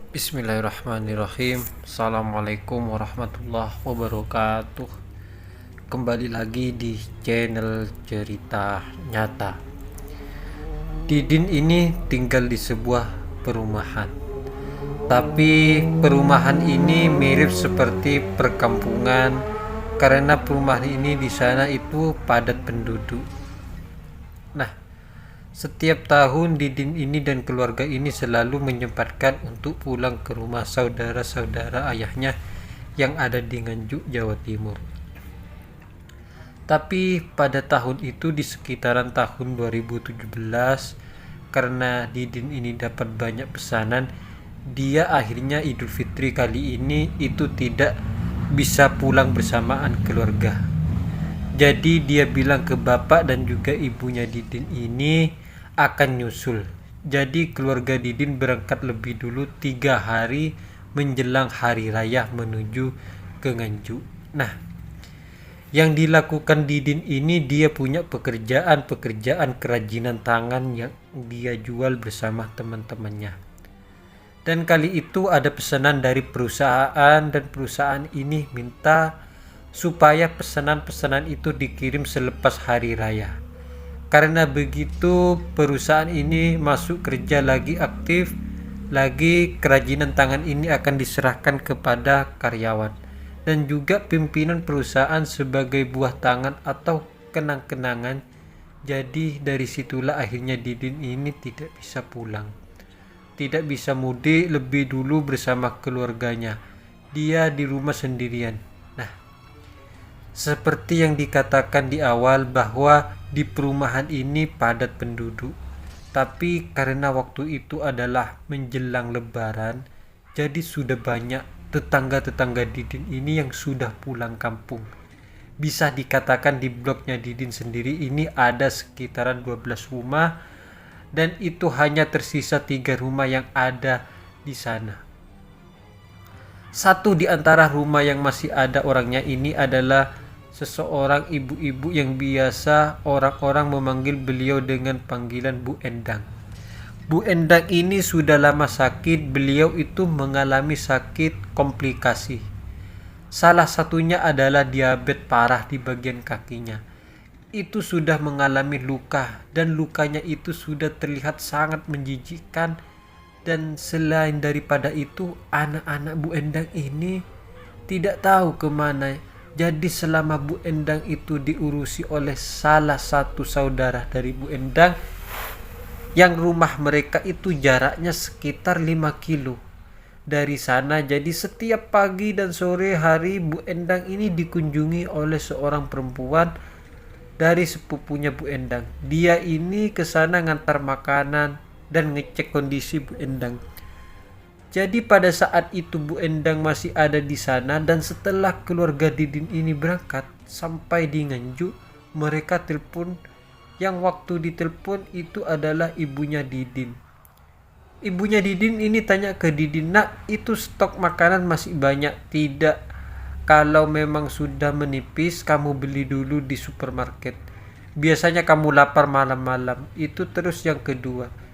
Bismillahirrahmanirrahim. Assalamualaikum warahmatullahi wabarakatuh. Kembali lagi di channel cerita nyata. Didin ini tinggal di sebuah perumahan. Tapi perumahan ini mirip seperti perkampungan karena perumahan ini di sana itu padat penduduk. Nah, setiap tahun Didin ini dan keluarga ini selalu menyempatkan untuk pulang ke rumah saudara-saudara ayahnya yang ada di Nganjuk, Jawa Timur. Tapi pada tahun itu di sekitaran tahun 2017, karena Didin ini dapat banyak pesanan, dia akhirnya Idul Fitri kali ini itu tidak bisa pulang bersamaan keluarga. Jadi dia bilang ke bapak dan juga ibunya Didin ini akan nyusul. Jadi keluarga Didin berangkat lebih dulu 3 hari menjelang hari raya menuju ke Nganjuk. Nah, yang dilakukan Didin ini, dia punya pekerjaan kerajinan tangan yang dia jual bersama teman-temannya. Dan kali itu ada pesanan dari perusahaan dan perusahaan ini minta supaya pesanan-pesanan itu dikirim selepas hari raya. Karena begitu perusahaan ini masuk kerja lagi aktif, lagi kerajinan tangan ini akan diserahkan kepada karyawan dan juga pimpinan perusahaan sebagai buah tangan atau kenang-kenangan. Jadi dari situlah akhirnya Didin ini tidak bisa pulang, tidak bisa mudik lebih dulu bersama keluarganya. Dia di rumah sendirian. Nah, seperti yang dikatakan di awal bahwa di perumahan ini padat penduduk. Tapi karena waktu itu adalah menjelang lebaran, jadi sudah banyak tetangga-tetangga Didin ini yang sudah pulang kampung. Bisa dikatakan di bloknya Didin sendiri ini ada sekitaran 12 rumah, dan itu hanya tersisa 3 rumah yang ada di sana. Satu di antara rumah yang masih ada orangnya ini adalah seseorang ibu-ibu yang biasa orang-orang memanggil beliau dengan panggilan Bu Endang. Bu Endang ini sudah lama sakit. Beliau itu mengalami sakit komplikasi. Salah satunya adalah diabetes parah di bagian kakinya. Itu sudah mengalami luka, dan lukanya itu sudah terlihat sangat menjijikkan. Dan selain daripada itu, anak-anak Bu Endang ini tidak tahu kemana. Jadi selama Bu Endang itu diurusi oleh salah satu saudara dari Bu Endang, yang rumah mereka itu jaraknya sekitar 5 kilo dari sana. Jadi setiap pagi dan sore hari Bu Endang ini dikunjungi oleh seorang perempuan dari sepupunya Bu Endang. Dia ini ke sana ngantar makanan dan ngecek kondisi Bu Endang. Jadi pada saat itu Bu Endang masih ada di sana, dan setelah keluarga Didin ini berangkat sampai di Nganjuk, mereka telepon. Yang waktu ditelepon itu adalah ibunya Didin. Ibunya Didin ini tanya ke Didin, "Nak, itu stok makanan masih banyak tidak? Kalau memang sudah menipis, kamu beli dulu di supermarket. Biasanya kamu lapar malam-malam." Itu terus yang kedua.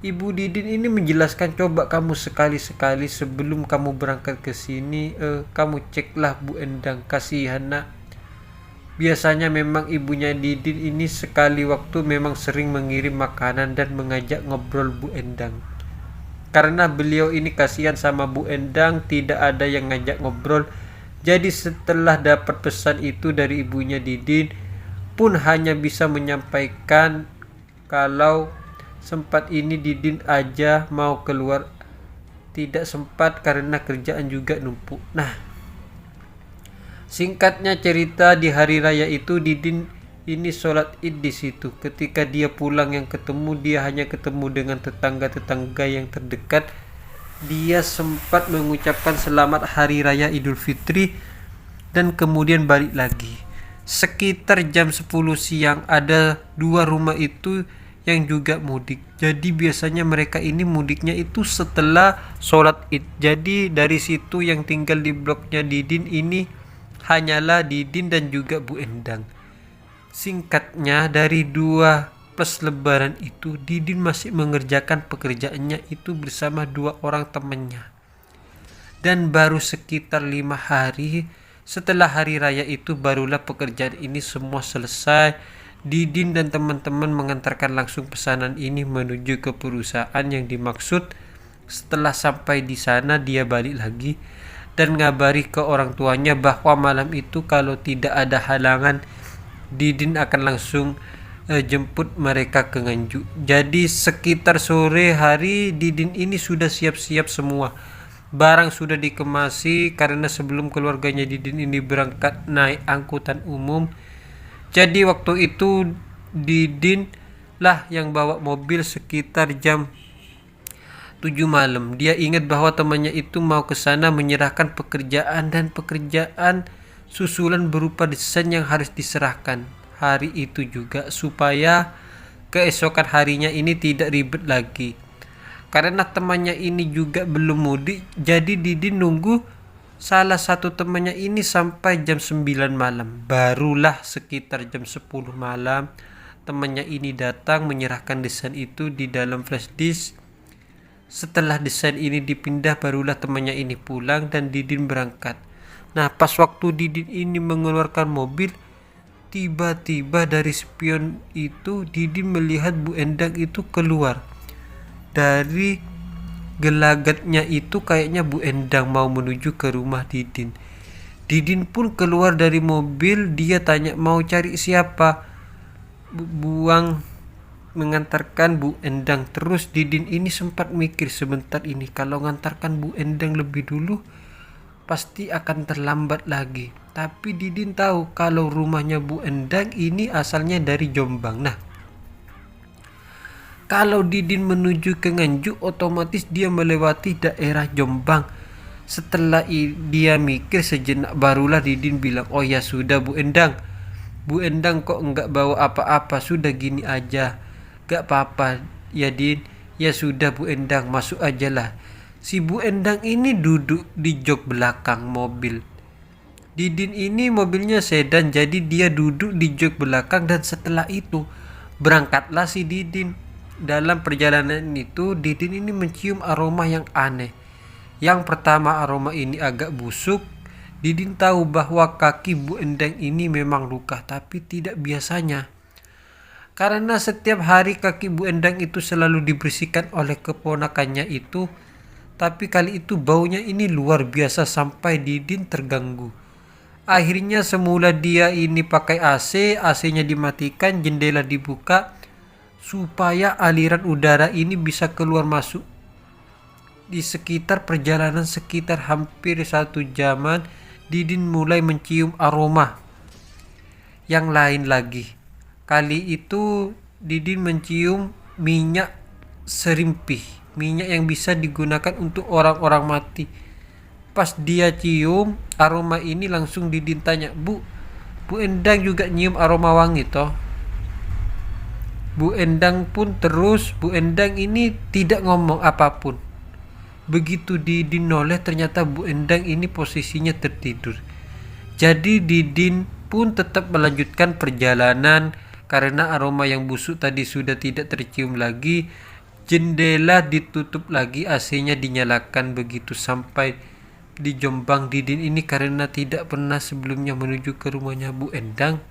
Ibu Didin ini menjelaskan, "Coba kamu sekali-sekali sebelum kamu berangkat ke sini, kamu ceklah Bu Endang, kasihan nak. Biasanya memang ibunya Didin ini sekali waktu memang sering mengirim makanan dan mengajak ngobrol Bu Endang. Karena beliau ini kasihan sama Bu Endang, tidak ada yang ngajak ngobrol. Jadi setelah dapat pesan itu dari ibunya Didin, pun hanya bisa menyampaikan kalau sempat ini Didin aja mau keluar, tidak sempat karena kerjaan juga numpuk." Nah, singkatnya cerita, di hari raya itu Didin ini sholat id di situ. Ketika dia pulang, yang ketemu dia hanya ketemu dengan tetangga-tetangga yang terdekat. Dia sempat mengucapkan selamat hari raya Idul Fitri dan kemudian balik lagi. Sekitar jam 10 siang ada 2 rumah itu yang juga mudik. Jadi biasanya mereka ini mudiknya itu setelah sholat id. Jadi dari situ yang tinggal di bloknya Didin ini hanyalah Didin dan juga Bu Endang. Singkatnya, dari 2 pas lebaran itu Didin masih mengerjakan pekerjaannya itu bersama 2 orang temannya. Dan baru sekitar 5 hari setelah hari raya itu barulah pekerjaan ini semua selesai. Didin dan teman-teman mengantarkan langsung pesanan ini menuju ke perusahaan yang dimaksud. Setelah sampai di sana dia balik lagi dan ngabari ke orang tuanya bahwa malam itu kalau tidak ada halangan Didin akan langsung jemput mereka ke Nganjuk. Jadi sekitar sore hari Didin ini sudah siap-siap semua. Barang sudah dikemasi karena sebelum keluarganya Didin ini berangkat naik angkutan umum. Jadi waktu itu Didin lah yang bawa mobil sekitar jam 7 malam. Dia ingat bahwa temannya itu mau ke sana menyerahkan pekerjaan dan pekerjaan susulan berupa desain yang harus diserahkan hari itu juga supaya keesokan harinya ini tidak ribet lagi. Karena temannya ini juga belum mudik, jadi Didin nunggu salah satu temannya ini sampai jam 9 malam. Barulah sekitar jam 10 malam temannya ini datang menyerahkan desain itu di dalam flash disk. Setelah desain ini dipindah barulah temannya ini pulang dan Didin berangkat. Nah, pas waktu Didin ini mengeluarkan mobil, tiba-tiba dari spion itu Didin melihat Bu Endang itu keluar. Dari gelagatnya itu kayaknya Bu Endang mau menuju ke rumah Didin. Didin pun keluar dari mobil, dia tanya mau cari siapa. Buang mengantarkan Bu Endang. Terus Didin ini sempat mikir sebentar ini, kalau ngantarkan Bu Endang lebih dulu pasti akan terlambat lagi. Tapi Didin tahu kalau rumahnya Bu Endang ini asalnya dari Jombang. Nah, kalau Didin menuju ke Nganjuk otomatis dia melewati daerah Jombang. Setelah dia mikir sejenak barulah Didin bilang, oh ya sudah Bu Endang. Bu Endang kok enggak bawa apa-apa, sudah gini aja. Gak apa-apa ya Din. Ya sudah Bu Endang, masuk aja lah. Si Bu Endang ini duduk di jok belakang mobil. Didin ini mobilnya sedan, jadi dia duduk di jok belakang dan setelah itu berangkatlah si Didin. Dalam perjalanan itu Didin ini mencium aroma yang aneh. Yang pertama aroma ini agak busuk. Didin tahu bahwa kaki Bu Endang ini memang luka, tapi tidak biasanya. Karena setiap hari kaki Bu Endang itu selalu dibersihkan oleh keponakannya itu. Tapi kali itu baunya ini luar biasa sampai Didin terganggu. Akhirnya semula dia ini pakai AC, AC-nya dimatikan, jendela dibuka supaya aliran udara ini bisa keluar masuk. Di sekitar perjalanan sekitar hampir 1 jaman, Didin mulai mencium aroma yang lain lagi. Kali itu Didin mencium minyak serimpih, minyak yang bisa digunakan untuk orang-orang mati. Pas dia cium aroma ini langsung Didin tanya, Bu Endang juga nyium aroma wangi toh? Bu Endang pun terus, Bu Endang ini tidak ngomong apapun. Begitu Didin noleh ternyata Bu Endang ini posisinya tertidur. Jadi Didin pun tetap melanjutkan perjalanan karena aroma yang busuk tadi sudah tidak tercium lagi. Jendela ditutup lagi, AC-nya dinyalakan. Begitu sampai di Jombang, Didin ini karena tidak pernah sebelumnya menuju ke rumahnya Bu Endang,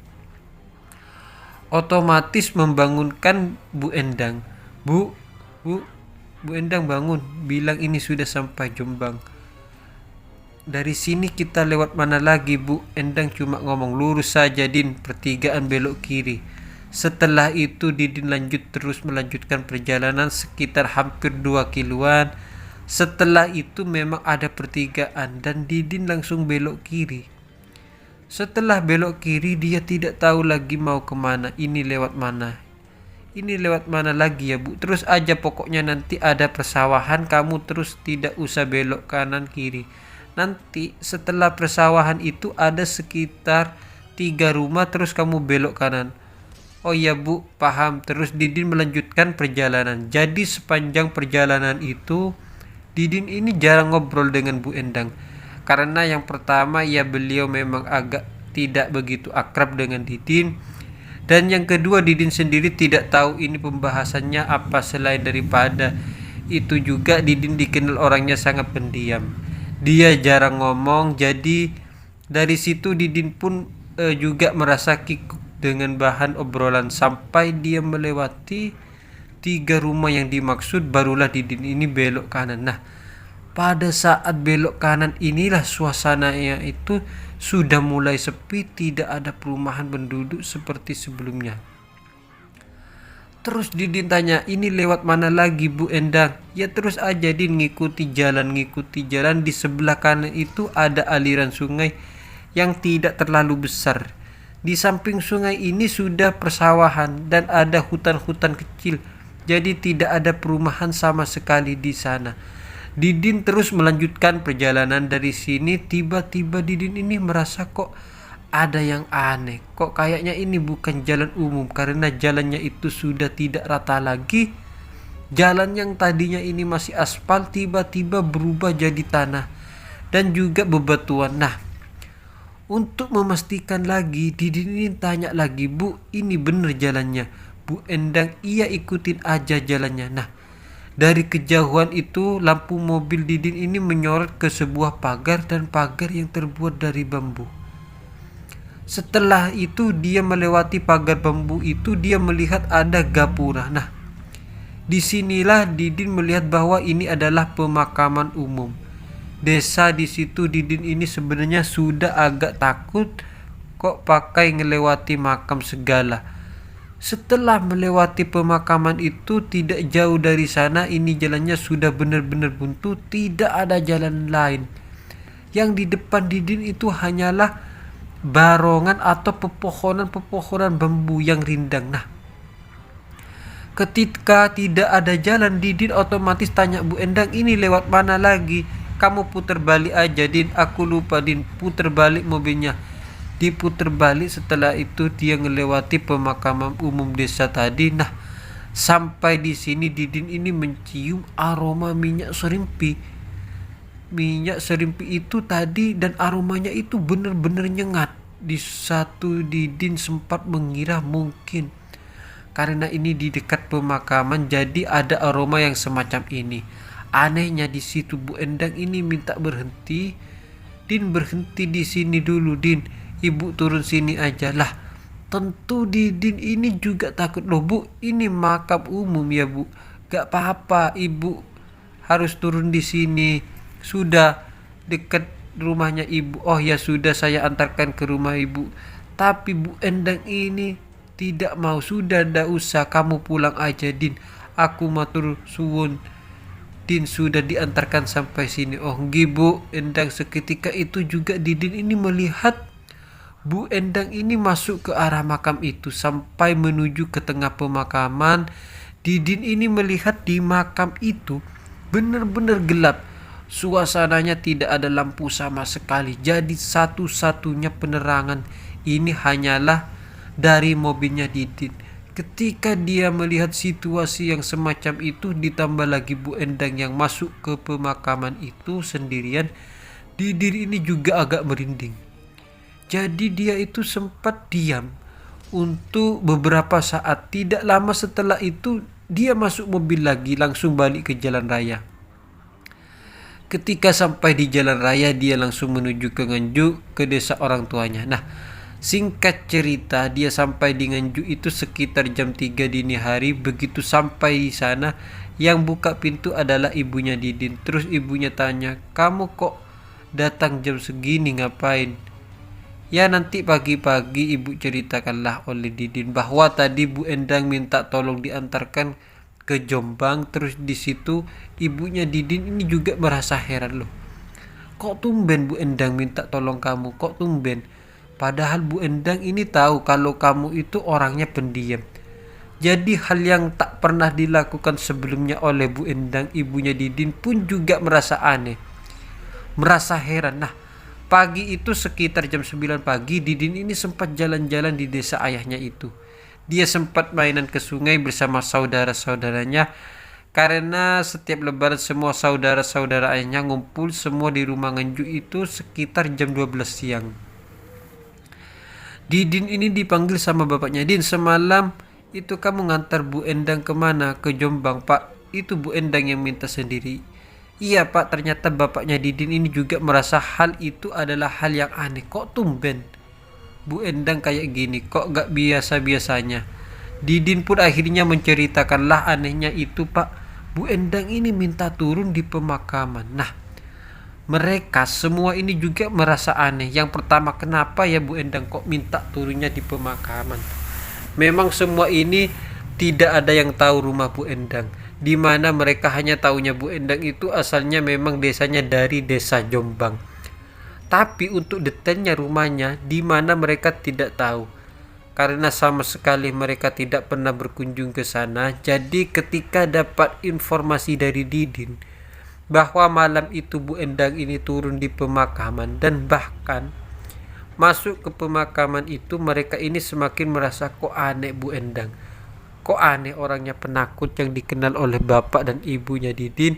otomatis membangunkan Bu Endang. Bu Endang bangun, bilang ini sudah sampai Jombang. Dari sini kita lewat mana lagi? Bu Endang cuma ngomong, lurus saja Din, pertigaan belok kiri. Setelah itu Didin melanjutkan perjalanan sekitar hampir 2 kiloan. Setelah itu memang ada pertigaan dan Didin langsung belok kiri. Setelah belok kiri dia tidak tahu lagi mau kemana. Ini lewat mana? Ini lewat mana lagi ya Bu? Terus aja pokoknya nanti ada persawahan, kamu terus tidak usah belok kanan kiri. Nanti setelah persawahan itu ada sekitar 3 rumah terus kamu belok kanan. Oh iya Bu, paham. Terus Didin melanjutkan perjalanan. Jadi sepanjang perjalanan itu Didin ini jarang ngobrol dengan Bu Endang. Karena yang pertama ya beliau memang agak tidak begitu akrab dengan Didin. Dan yang kedua, Didin sendiri tidak tahu ini pembahasannya apa. Selain daripada itu juga, Didin dikenal orangnya sangat pendiam. Dia jarang ngomong, jadi dari situ Didin pun juga merasa kikuk dengan bahan obrolan. Sampai dia melewati 3 rumah yang dimaksud, barulah Didin ini belok kanan. Nah, pada saat belok kanan inilah suasananya itu sudah mulai sepi, tidak ada perumahan penduduk seperti sebelumnya. Terus Didin tanya, ini lewat mana lagi Bu Endang? Ya terus aja Din, ngikuti jalan. Di sebelah kanan itu ada aliran sungai yang tidak terlalu besar. Di samping sungai ini sudah persawahan dan ada hutan-hutan kecil. Jadi tidak ada perumahan sama sekali di sana. Didin terus melanjutkan perjalanan. Dari sini tiba-tiba Didin ini merasa kok ada yang aneh. Kok kayaknya ini bukan jalan umum, karena jalannya itu sudah tidak rata lagi. Jalan yang tadinya ini masih aspal tiba-tiba berubah jadi tanah dan juga bebatuan. Nah, untuk memastikan lagi, Didin ini tanya lagi, Bu, ini bener jalannya? Bu Endang, iya ikutin aja jalannya. Nah, dari kejauhan itu lampu mobil Didin ini menyorot ke sebuah pagar, dan pagar yang terbuat dari bambu. Setelah itu dia melewati pagar bambu itu, dia melihat ada gapura. Nah, disinilah Didin melihat bahwa ini adalah pemakaman umum. Desa di situ Didin ini sebenarnya sudah agak takut, kok pakai ngelewati makam segala. Setelah melewati pemakaman itu, tidak jauh dari sana ini jalannya sudah benar-benar buntu, tidak ada jalan lain. Yang di depan Didin itu hanyalah barongan atau pepohonan bambu yang rindang. Nah, ketika tidak ada jalan, Didin otomatis tanya Bu Endang, ini lewat mana lagi? Kamu putar balik aja Din, aku lupa Din. Putar balik mobilnya. Diputar balik, setelah itu dia ngelewati pemakaman umum desa tadi. Nah, sampai di sini Didin ini mencium aroma minyak serimpi. Minyak serimpi itu tadi, dan aromanya itu benar-benar nyengat. Di satu Didin sempat mengira mungkin karena ini di dekat pemakaman jadi ada aroma yang semacam ini. Anehnya di situ Bu Endang ini minta berhenti. Din, berhenti di sini dulu Din, Ibu turun sini aja. Lah, tentu Didin ini juga takut. Loh Bu, ini makam umum ya Bu. Gak apa-apa, Ibu harus turun di sini. Sudah dekat rumahnya Ibu. Oh ya sudah, saya antarkan ke rumah Ibu. Tapi Bu Endang ini tidak mau. Sudah, ndak usah, kamu pulang aja Din. Aku matur suwun. Din, sudah diantarkan sampai sini. Oh nggih Bu Endang. Seketika itu juga Didin ini melihat Bu Endang ini masuk ke arah makam itu. Sampai menuju ke tengah pemakaman, Didin ini melihat di makam itu benar-benar gelap. Suasananya tidak ada lampu sama sekali. Jadi satu-satunya penerangan ini hanyalah dari mobilnya Didin. Ketika dia melihat situasi yang semacam itu, ditambah lagi Bu Endang yang masuk ke pemakaman itu sendirian, Didin ini juga agak merinding. Jadi dia itu sempat diam untuk beberapa saat. Tidak lama setelah itu dia masuk mobil lagi, langsung balik ke jalan raya. Ketika sampai di jalan raya, dia langsung menuju ke Nganjuk, ke desa orang tuanya. Nah, singkat cerita, dia sampai di Nganjuk itu sekitar jam 3 dini hari. Begitu sampai di sana, yang buka pintu adalah ibunya Didin. Terus ibunya tanya, kamu kok datang jam segini, ngapain? Ya nanti pagi-pagi ibu ceritakanlah oleh Didin bahwa tadi Bu Endang minta tolong diantarkan ke Jombang. Terus di situ ibunya Didin ini juga merasa heran, loh, kok tumben Bu Endang minta tolong kamu, kok tumben? Padahal Bu Endang ini tahu kalau kamu itu orangnya pendiam. Jadi hal yang tak pernah dilakukan sebelumnya oleh Bu Endang, ibunya Didin pun juga merasa aneh, merasa heran. Nah, pagi itu sekitar jam 9 pagi, Didin ini sempat jalan-jalan di desa ayahnya itu. Dia sempat mainan ke sungai bersama saudara-saudaranya, karena setiap lebaran semua saudara-saudara ayahnya ngumpul semua di rumah Nganjuk itu sekitar jam 12 siang. Didin ini dipanggil sama bapaknya. Din, semalam itu kamu ngantar Bu Endang kemana? Ke Jombang, Pak. Itu Bu Endang yang minta sendiri. Iya, Pak. Ternyata bapaknya Didin ini juga merasa hal itu adalah hal yang aneh. Kok tumben Bu Endang kayak gini? Kok gak biasa-biasanya? Didin pun akhirnya menceritakanlah anehnya itu, Pak. Bu Endang ini minta turun di pemakaman. Nah, mereka semua ini juga merasa aneh. Yang pertama, kenapa ya Bu Endang kok minta turunnya di pemakaman? Memang semua ini tidak ada yang tahu rumah Bu Endang. Di mana mereka hanya tahunya Bu Endang itu asalnya memang desanya dari desa Jombang. Tapi untuk detailnya rumahnya di mana mereka tidak tahu. Karena sama sekali mereka tidak pernah berkunjung ke sana. Jadi ketika dapat informasi dari Didin bahwa malam itu Bu Endang ini turun di pemakaman dan bahkan masuk ke pemakaman itu, mereka ini semakin merasa kok aneh Bu Endang. Kok aneh orangnya penakut yang dikenal oleh bapak dan ibunya Didin.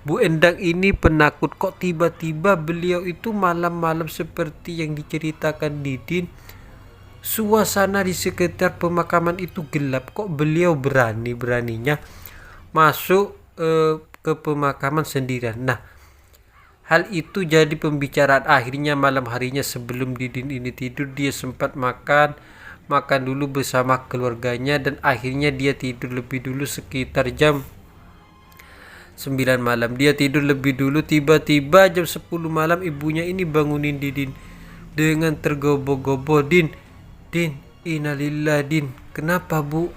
Bu Endang ini penakut, kok tiba-tiba beliau itu malam-malam seperti yang diceritakan Didin. Suasana di sekitar pemakaman itu gelap, kok beliau berani-beraninya masuk ke pemakaman sendirian. Nah, hal itu jadi pembicaraan. Akhirnya malam harinya sebelum Didin ini tidur, dia sempat makan dulu bersama keluarganya dan akhirnya dia tidur lebih dulu sekitar jam 9 malam. Dia tidur lebih dulu, tiba-tiba jam 10 malam ibunya ini bangunin Didin dengan tergoboh-goboh. Din, innalillah Din. Kenapa Bu?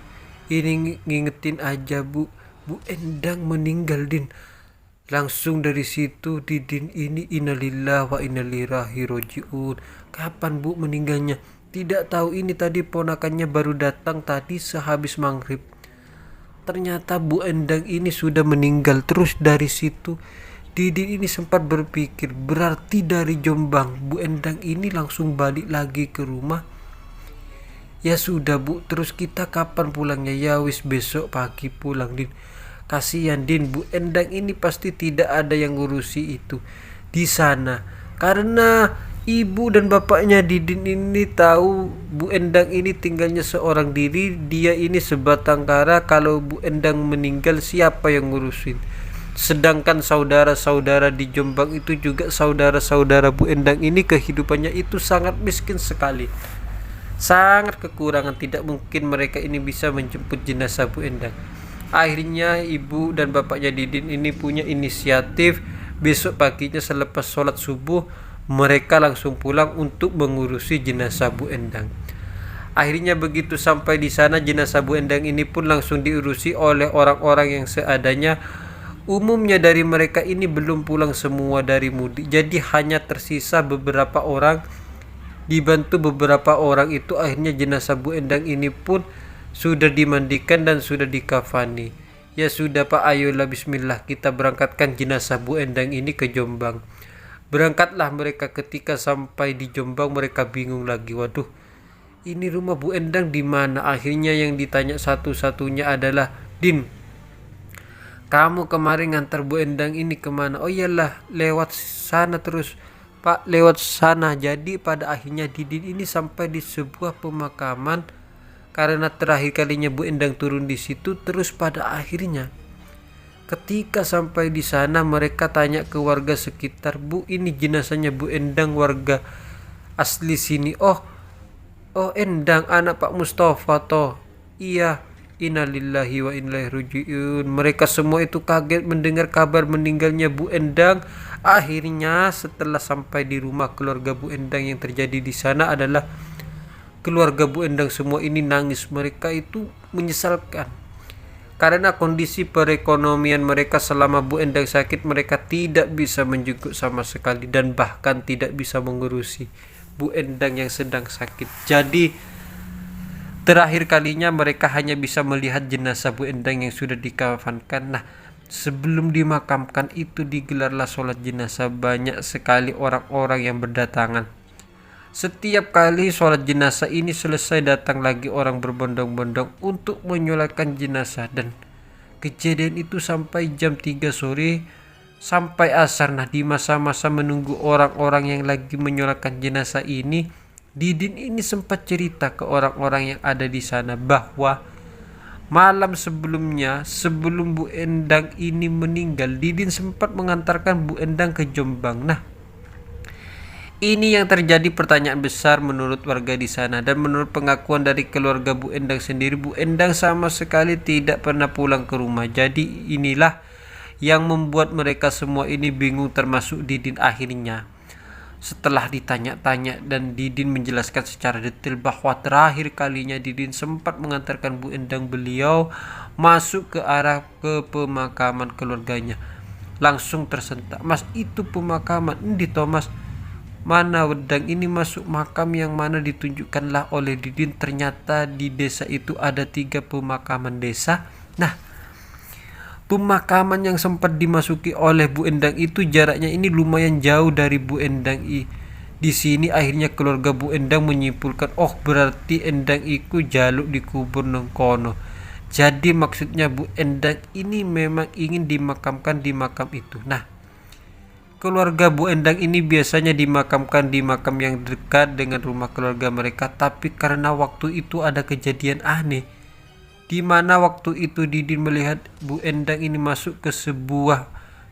Ini ngingetin aja Bu. Bu Endang meninggal Din. Langsung dari situ Didin ini innalillah wa inna ilaihi rajiun. Kapan Bu meninggalnya? Tidak tahu, ini tadi ponakannya baru datang tadi sehabis maghrib. Ternyata Bu Endang ini sudah meninggal. Terus dari situ Didin ini sempat berpikir, berarti dari Jombang Bu Endang ini langsung balik lagi ke rumah. Ya sudah Bu, terus kita kapan pulangnya? Ya wis besok pagi pulang Din. Kasihan Din, Bu Endang ini pasti tidak ada yang ngurusi itu di sana. Karena ibu dan bapaknya Didin ini tahu Bu Endang ini tinggalnya seorang diri. Dia ini sebatang kara, kalau Bu Endang meninggal siapa yang ngurusin? Sedangkan saudara-saudara di Jombang itu juga saudara-saudara Bu Endang ini kehidupannya itu sangat miskin sekali. Sangat kekurangan, tidak mungkin mereka ini bisa menjemput jenazah Bu Endang. Akhirnya ibu dan bapaknya Didin ini punya inisiatif. Besok paginya selepas sholat subuh mereka langsung pulang untuk mengurusi jenazah Bu Endang. Akhirnya begitu sampai di sana, jenazah Bu Endang ini pun langsung diurusi oleh orang-orang yang seadanya. Umumnya dari mereka ini belum pulang semua dari mudik, jadi hanya tersisa beberapa orang. Dibantu beberapa orang itu, akhirnya jenazah Bu Endang ini pun sudah dimandikan dan sudah dikafani. Ya sudah Pak, ayolah bismillah kita berangkatkan jenazah Bu Endang ini ke Jombang. Berangkatlah mereka. Ketika sampai di Jombang mereka bingung lagi. Waduh, ini rumah Bu Endang di mana? Akhirnya yang ditanya satu-satunya adalah, Din, kamu kemarin ngantar Bu Endang ini kemana? Oh iyalah, lewat sana terus Pak, lewat sana. Jadi pada akhirnya Didin ini sampai di sebuah pemakaman karena terakhir kalinya Bu Endang turun di situ. Terus pada akhirnya ketika sampai di sana mereka tanya ke warga sekitar, Bu, ini jenazahnya Bu Endang, warga asli sini. Oh Endang anak Pak Mustafa toh. Iya, innalillahi wa inna ilaihi rajiun. Mereka semua itu kaget mendengar kabar meninggalnya Bu Endang. Akhirnya setelah sampai di rumah keluarga Bu Endang, yang terjadi di sana adalah keluarga Bu Endang semua ini nangis. Mereka itu menyesalkan karena kondisi perekonomian mereka selama Bu Endang sakit, mereka tidak bisa menjenguk sama sekali dan bahkan tidak bisa mengurusi Bu Endang yang sedang sakit. Jadi terakhir kalinya mereka hanya bisa melihat jenazah Bu Endang yang sudah dikafankan. Nah, sebelum dimakamkan itu digelarlah sholat jenazah. Banyak sekali orang-orang yang berdatangan. Setiap kali sholat jenazah ini selesai, datang lagi orang berbondong-bondong untuk menyolatkan jenazah. Dan kejadian itu sampai jam 3 sore sampai asar. Nah, di masa-masa menunggu orang-orang yang lagi menyolatkan jenazah ini, Didin ini sempat cerita ke orang-orang yang ada di sana bahwa malam sebelumnya, sebelum Bu Endang ini meninggal, Didin sempat mengantarkan Bu Endang ke Jombang. Nah, ini yang terjadi pertanyaan besar menurut warga di sana, dan menurut pengakuan dari keluarga Bu Endang sendiri, Bu Endang sama sekali tidak pernah pulang ke rumah. Jadi inilah yang membuat mereka semua ini bingung, termasuk Didin. Akhirnya setelah ditanya-tanya dan Didin menjelaskan secara detail bahwa terakhir kalinya Didin sempat mengantarkan Bu Endang, beliau masuk ke arah ke pemakaman keluarganya, langsung tersentak. Mas, itu pemakaman ini Thomas, mana wedang ini masuk makam yang mana? Ditunjukkanlah oleh Didin. Ternyata di desa itu ada 3 pemakaman desa. Nah, pemakaman yang sempat dimasuki oleh Bu Endang itu jaraknya ini lumayan jauh dari Bu Endang. Di sini akhirnya keluarga Bu Endang menyimpulkan, oh berarti Endang iku jaluk dikubur nang kono. Jadi maksudnya Bu Endang ini memang ingin dimakamkan di makam itu. Nah, keluarga Bu Endang ini biasanya dimakamkan di makam yang dekat dengan rumah keluarga mereka, tapi karena waktu itu ada kejadian aneh di mana waktu itu Didin melihat Bu Endang ini masuk ke sebuah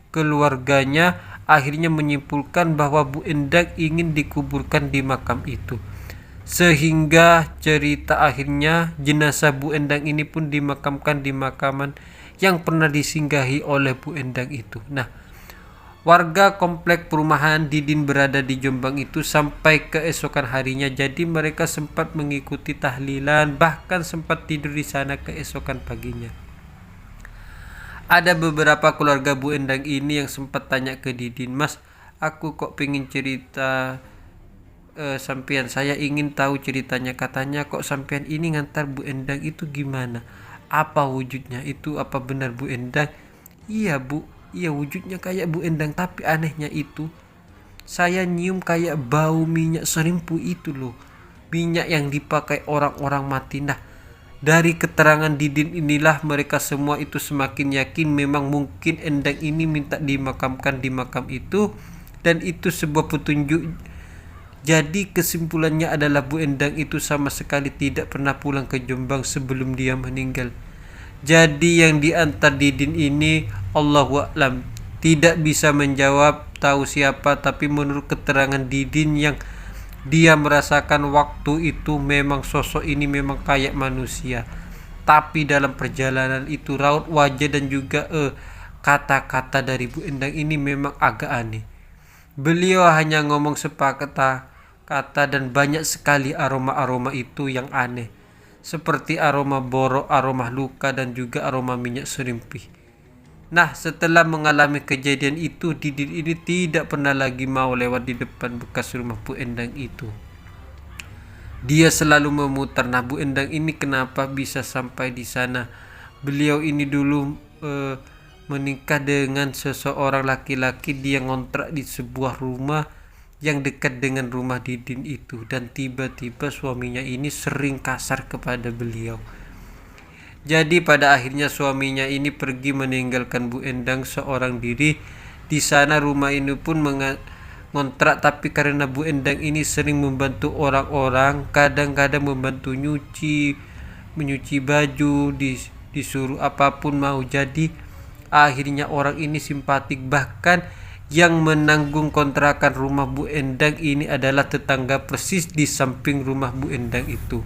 keluarganya, akhirnya menyimpulkan bahwa Bu Endang ingin dikuburkan di makam itu. Sehingga cerita akhirnya jenazah Bu Endang ini pun dimakamkan di makaman yang pernah disinggahi oleh Bu Endang itu. Nah, warga komplek perumahan Didin berada di Jombang itu sampai keesokan harinya. Jadi mereka sempat mengikuti tahlilan, bahkan sempat tidur di sana keesokan paginya. Ada beberapa keluarga Bu Endang ini yang sempat tanya ke Didin, Mas, aku kok pengen cerita sampean, saya ingin tahu ceritanya. Katanya kok sampean ini ngantar Bu Endang itu gimana? Apa wujudnya itu? Apa benar Bu Endang? Iya Bu, iya wujudnya kayak Bu Endang, tapi anehnya itu saya nyium kayak bau minyak serimpu itu loh, minyak yang dipakai orang-orang mati. Nah, dari keterangan Didin inilah mereka semua itu semakin yakin memang mungkin Endang ini minta dimakamkan di makam itu, dan itu sebuah petunjuk. Jadi kesimpulannya adalah Bu Endang itu sama sekali tidak pernah pulang ke Jombang sebelum dia meninggal. Jadi yang diantar Didin ini Allahu a'lam, tidak bisa menjawab tahu siapa, tapi menurut keterangan Didin yang dia merasakan waktu itu memang sosok ini memang kayak manusia. Tapi dalam perjalanan itu raut wajah dan juga kata-kata dari Bu Endang ini memang agak aneh. Beliau hanya ngomong sepatah kata dan banyak sekali aroma-aroma itu yang aneh, seperti aroma borok, aroma luka, dan juga aroma minyak serimpi. Nah, setelah mengalami kejadian itu, Didin ini tidak pernah lagi mau lewat di depan bekas rumah Bu Endang itu. Dia selalu memutar. Nah, Bu Endang ini kenapa bisa sampai di sana? Beliau ini dulu menikah dengan seseorang laki-laki. Dia ngontrak di sebuah rumah yang dekat dengan rumah Didin itu, dan tiba-tiba suaminya ini sering kasar kepada beliau. Jadi pada akhirnya suaminya ini pergi meninggalkan Bu Endang seorang diri di sana. Rumah ini pun ngontrak, tapi karena Bu Endang ini sering membantu orang-orang, kadang-kadang membantu menyuci baju, disuruh apapun mau, jadi akhirnya orang ini simpatik. Bahkan yang menanggung kontrakan rumah Bu Endang ini adalah tetangga persis di samping rumah Bu Endang itu.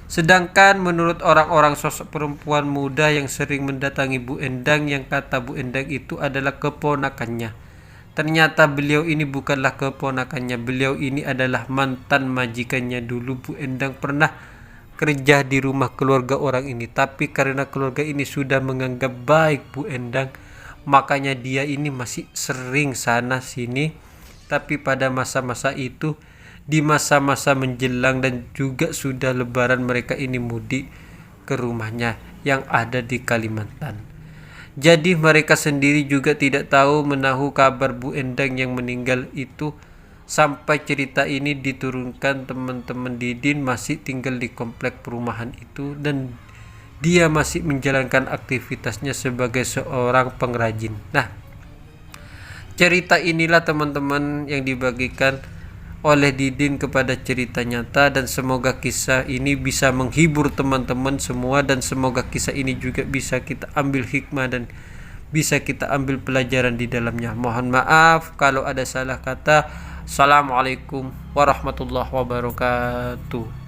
Sedangkan menurut orang-orang, sosok perempuan muda yang sering mendatangi Bu Endang yang kata Bu Endang itu adalah keponakannya. Ternyata beliau ini bukanlah keponakannya, beliau ini adalah mantan majikannya. Dulu Bu Endang pernah kerja di rumah keluarga orang ini, tapi karena keluarga ini sudah menganggap baik Bu Endang, makanya dia ini masih sering sana sini. Tapi pada masa-masa itu, di masa-masa menjelang dan juga sudah lebaran, mereka ini mudik ke rumahnya yang ada di Kalimantan. Jadi mereka sendiri juga tidak tahu menahu kabar Bu Endang yang meninggal itu, sampai cerita ini diturunkan teman-teman Didin masih tinggal di komplek perumahan itu, dan dia masih menjalankan aktivitasnya sebagai seorang pengrajin. Nah, cerita inilah teman-teman yang dibagikan oleh Didin kepada cerita nyata, dan semoga kisah ini bisa menghibur teman-teman semua, dan semoga kisah ini juga bisa kita ambil hikmah dan bisa kita ambil pelajaran di dalamnya. Mohon maaf kalau ada salah kata. Assalamualaikum warahmatullahi wabarakatuh.